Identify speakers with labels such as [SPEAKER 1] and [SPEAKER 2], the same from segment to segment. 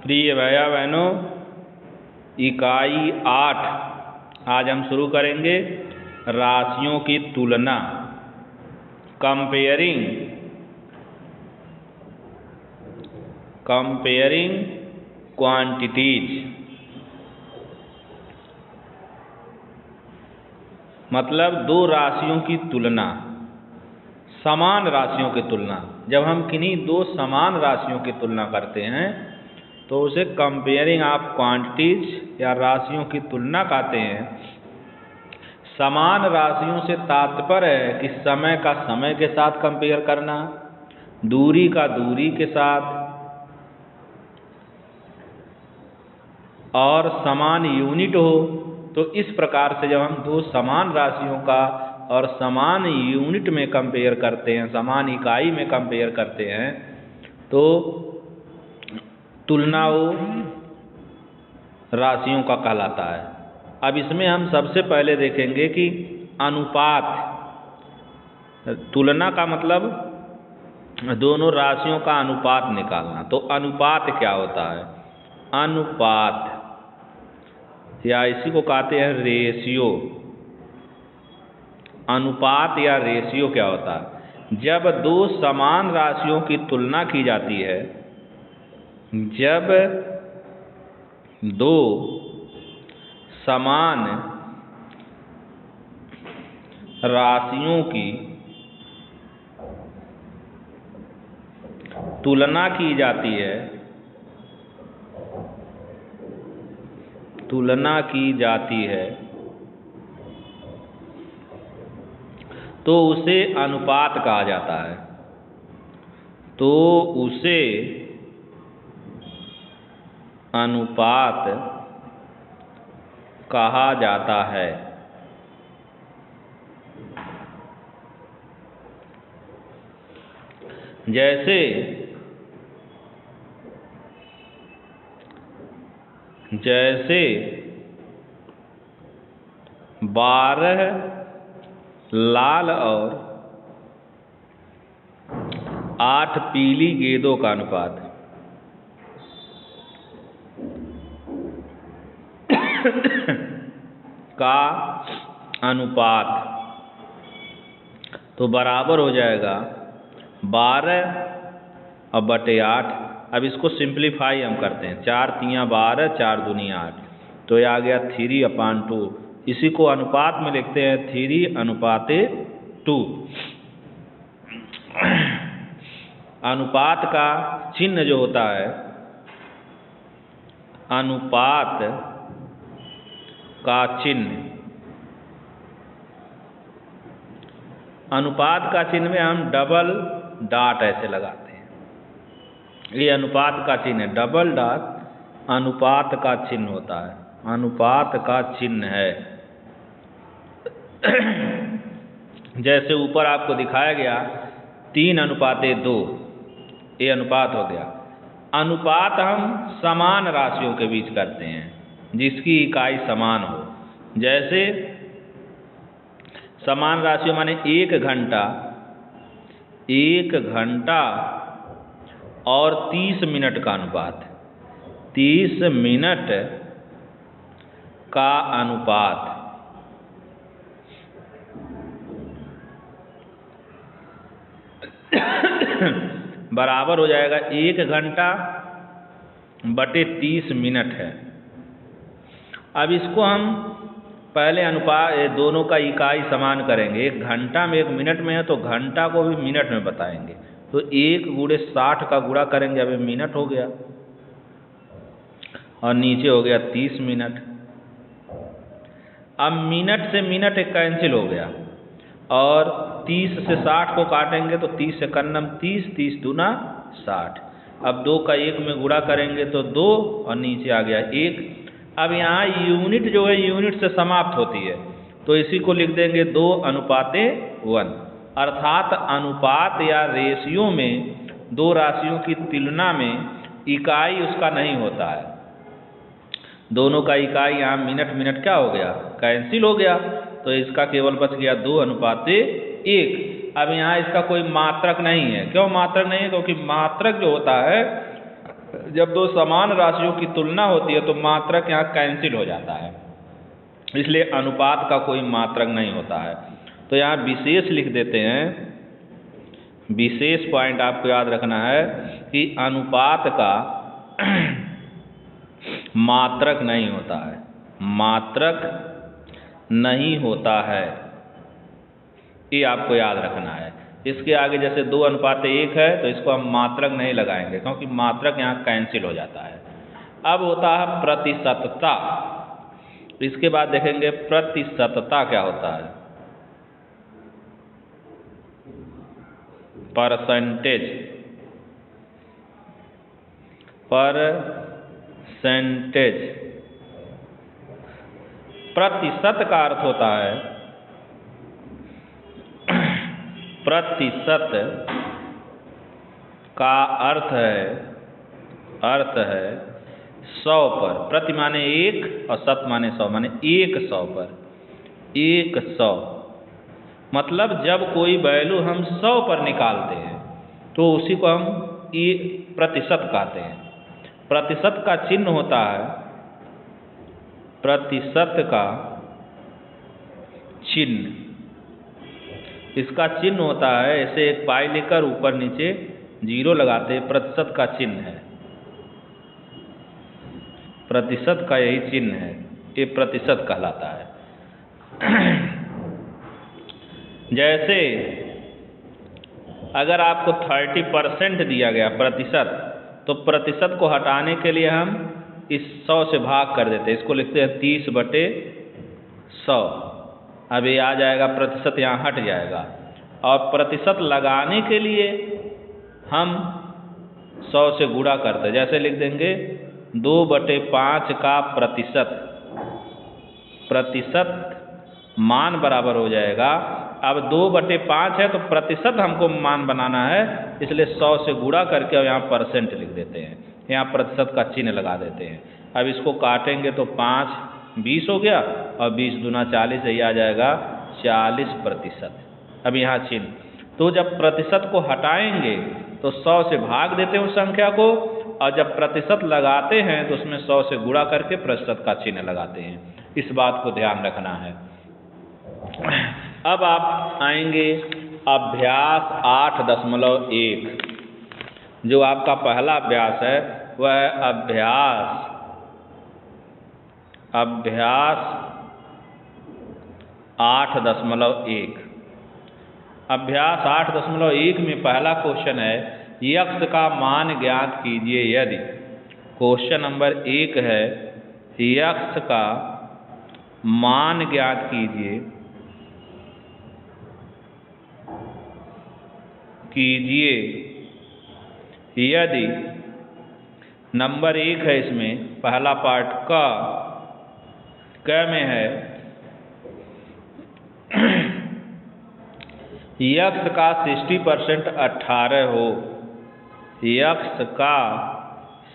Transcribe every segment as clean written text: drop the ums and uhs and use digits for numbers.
[SPEAKER 1] प्रिय भैया बहनों, इकाई 8 आज हम शुरू करेंगे राशियों की तुलना, कंपेयरिंग क्वांटिटीज। मतलब दो राशियों की तुलना, समान राशियों की तुलना। जब हम किन्हीं दो समान राशियों की तुलना करते हैं तो उसे कंपेयरिंग ऑफ क्वांटिटीज या राशियों की तुलना कहते हैं। समान राशियों से तात्पर्य है कि समय का समय के साथ कंपेयर करना, दूरी का दूरी के साथ, और समान यूनिट हो। तो इस प्रकार से जब हम दो समान राशियों का और समान यूनिट में कंपेयर करते हैं, समान इकाई में कंपेयर करते हैं, तो तुलना वो राशियों का कहलाता है। अब इसमें हम सबसे पहले देखेंगे कि अनुपात। तुलना का मतलब दोनों राशियों का अनुपात निकालना। तो अनुपात क्या होता है? अनुपात या इसी को कहते हैं रेशियो। अनुपात या रेशियो क्या होता है? जब दो समान राशियों की तुलना की जाती है, जब दो समान राशियों की तुलना की जाती है, तो उसे अनुपात कहा जाता है। तो उसे अनुपात कहा जाता है। जैसे 12 लाल और 8 पीली गेंदों का अनुपात। तो बराबर हो जाएगा 12 और बटे 8। अब इसको सिंप्लीफाई हम करते हैं। 4 तियाँ 12, 4 दूनी 8, तो ये आ गया 3/2। इसी को अनुपात में लिखते हैं 3:2। अनुपात का चिन्ह जो होता है, अनुपात का चिन्ह में हम डबल डॉट ऐसे लगाते हैं। ये अनुपात का चिन्ह है, डबल डॉट अनुपात का चिन्ह होता है, अनुपात का चिन्ह है। जैसे ऊपर आपको दिखाया गया 3:2, ये अनुपात हो गया। अनुपात हम समान राशियों के बीच करते हैं जिसकी इकाई समान हो। जैसे समान राशियों माने 1 घंटा और 30 मिनट का अनुपात। 30 मिनट का अनुपात बराबर हो जाएगा 1 घंटा बटे 30 मिनट है। अब इसको हम पहले अनुपात दोनों का इकाई समान करेंगे। 1 घंटा में 1 मिनट में है तो घंटा को भी मिनट में बताएंगे। तो 1 गुणे 60 का गुणा करेंगे, अब मिनट हो गया, और नीचे हो गया 30 मिनट। अब मिनट से मिनट एक कैंसिल हो गया, और 30 से 60 को काटेंगे तो 30 से कन्नम 30, 30 दूना 60। अब 2 का 1 में गुणा करेंगे तो 2, और नीचे आ गया 1। अब यहाँ यूनिट जो है यूनिट से समाप्त होती है, तो इसी को लिख देंगे 2:1। अर्थात अनुपात या रेशियो में दो राशियों की तुलना में इकाई उसका नहीं होता है। दोनों का इकाई यहाँ मिनट मिनट क्या हो गया, कैंसिल हो गया, तो इसका केवल बच गया 2:1। अब यहाँ इसका कोई मात्रक नहीं है। क्यों मात्रक नहीं है? क्योंकि मात्रक जो होता है जब दो समान राशियों की तुलना होती है तो मात्रक यहाँ कैंसिल हो जाता है, इसलिए अनुपात का कोई मात्रक नहीं होता है। तो यहाँ विशेष लिख देते हैं, विशेष पॉइंट आपको याद रखना है कि अनुपात का मात्रक नहीं होता है, मात्रक नहीं होता है, ये आपको याद रखना है। इसके आगे जैसे 2:1 है तो इसको हम मात्रक नहीं लगाएंगे क्योंकि मात्रक यहाँ कैंसिल हो जाता है। अब होता है प्रतिशतता। इसके बाद देखेंगे प्रतिशतता क्या होता है। परसेंटेज, परसेंटेज प्रतिशत का अर्थ होता है, प्रतिशत का अर्थ है 100 पर। प्रति माने 1 और शत माने 100, माने 100 पर। 100 मतलब जब कोई वैल्यू हम 100 पर निकालते हैं तो उसी को हम प्रतिशत कहते हैं। प्रतिशत का चिन्ह होता है, प्रतिशत का चिन्ह, इसका चिन्ह होता है ऐसे एक पाई लेकर ऊपर नीचे 0 लगाते हैं, प्रतिशत का चिन्ह है, प्रतिशत का यही चिन्ह है, ये प्रतिशत कहलाता है। जैसे अगर आपको 30% दिया गया प्रतिशत, तो प्रतिशत को हटाने के लिए हम इस 100 से भाग कर देते हैं, इसको लिखते हैं 30/100। अब ये आ जाएगा, प्रतिशत यहाँ हट जाएगा। और प्रतिशत लगाने के लिए हम 100 से गुणा करते हैं, जैसे लिख देंगे 2/5 का प्रतिशत, प्रतिशत मान बराबर हो जाएगा। अब 2/5 है तो प्रतिशत हमको मान बनाना है, इसलिए 100 से गुणा करके और यहाँ परसेंट लिख देते हैं, यहाँ प्रतिशत का चिन्ह लगा देते हैं। अब इसको काटेंगे तो 5 20 हो गया और 20 दूना 40, यही आ जाएगा 40%। अब यहाँ चिन्ह, तो जब प्रतिशत को हटाएंगे तो 100 से भाग देते हैं उस संख्या को, और जब प्रतिशत लगाते हैं तो उसमें 100 से गुणा करके प्रतिशत का चिन्ह लगाते हैं। इस बात को ध्यान रखना है। अब आप आएंगे अभ्यास 8.1, जो आपका पहला अभ्यास है वह है अभ्यास 8.1। अभ्यास 8.1 में पहला क्वेश्चन है, यक्स का मान ज्ञात कीजिए यदि। क्वेश्चन नंबर 1 है, यक्स का मान ज्ञात कीजिए यदि। नंबर 1 है, इसमें पहला पार्ट क में है, यक्स का 60% 18 हो, यक्स का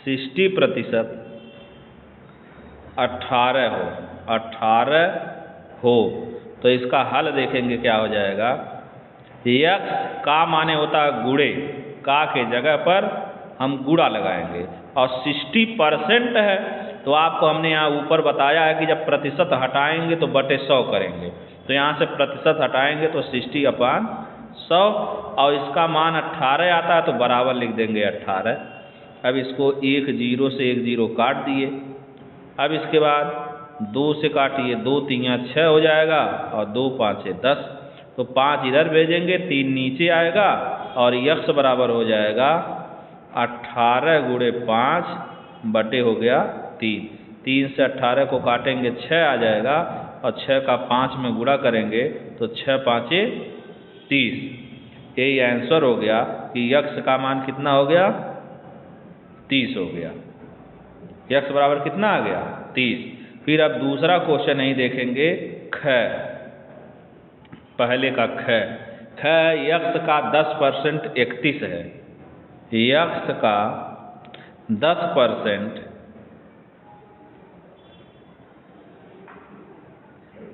[SPEAKER 1] 60% 18 हो, तो इसका हल देखेंगे क्या हो जाएगा। यक्स का माने होता है गुणे, का के जगह पर हम गुणा लगाएंगे, और 60% है तो आपको हमने यहाँ ऊपर बताया है कि जब प्रतिशत हटाएंगे तो बटे 100 करेंगे, तो यहाँ से प्रतिशत हटाएंगे तो 60/100, और इसका मान 18 आता है तो बराबर लिख देंगे 18। अब इसको 1 0 से 1 0 काट दिए। अब इसके बाद 2 से काटिए, 2 3 6 हो जाएगा और 2 5 10, तो 5 इधर भेजेंगे, 3 नीचे आएगा और यक्स बराबर हो जाएगा 18 गुणे 5 बटे हो गया 3। 3 से 18 को काटेंगे 6 आ जाएगा, और 6 का 5 में गुणा करेंगे तो 6 5 30। यही आंसर हो गया कि यक्स का मान कितना हो गया, 30 हो गया। यक्स बराबर कितना आ गया, 30। फिर अब दूसरा क्वेश्चन नहीं देखेंगे, ख, पहले का ख। यक्स का 10% 31 है, यक्स का 10%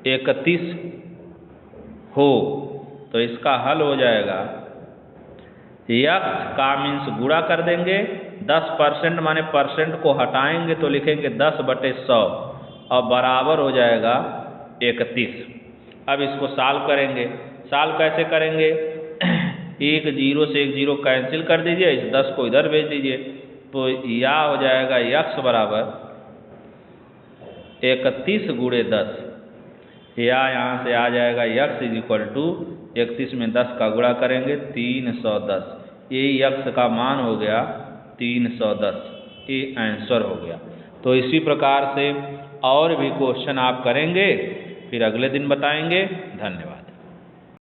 [SPEAKER 1] 31 हो, तो इसका हल हो जाएगा, यक्स का मीन्स गुणा कर देंगे 10% माने परसेंट को हटाएंगे तो लिखेंगे 10/100 और बराबर हो जाएगा 31। अब इसको सॉल्व करेंगे। सॉल्व कैसे करेंगे? एक जीरो से एक जीरो कैंसिल कर दीजिए, इस 10 को इधर भेज दीजिए, तो या हो जाएगा x बराबर 31 गुणे 10, या यहाँ से आ जाएगा x इक्वल टू 31 में 10 का गुणा करेंगे 310, ये x का मान हो गया 310, ये आंसर हो गया। तो इसी प्रकार से और भी क्वेश्चन आप करेंगे, फिर अगले दिन बताएंगे। धन्यवाद।